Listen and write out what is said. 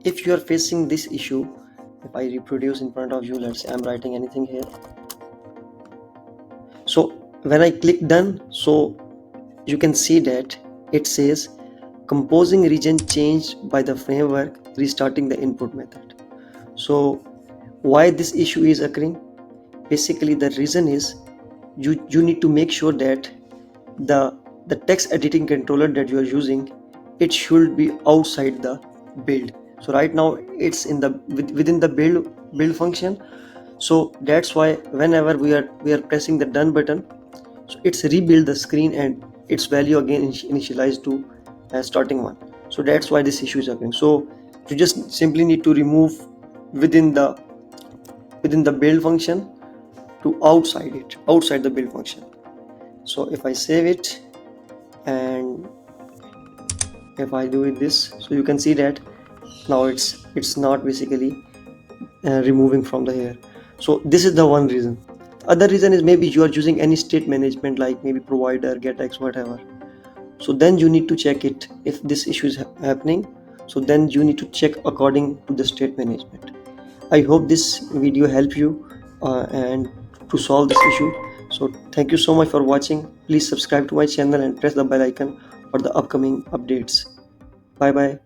if you are facing this issue, if I reproduce in front of you, let's say I'm writing anything here. So when I click done, so you can see that it says composing region changed by the framework restarting the input method. So why this issue is occurring? Basically the reason is you need to make sure that the text editing controller that you are using, it should be outside the build. So right now it's in the within the build function. So that's why whenever we are pressing the done button, so it's rebuild the screen and its value again initialized to starting one. So that's why this issue is occurring. So you just simply need to remove within the build function to outside the build function. So if I save it and if I do it this, so you can see that now it's not basically removing from the here. So this is the one reason. Other reason is maybe you are using any state management like maybe provider, getx, whatever. So then you need to check it if this issue is happening. So then you need to check according to the state management. I hope this video helped you and to solve this issue. So thank you so much for watching. Please subscribe to my channel and press the bell icon for the upcoming updates. Bye bye.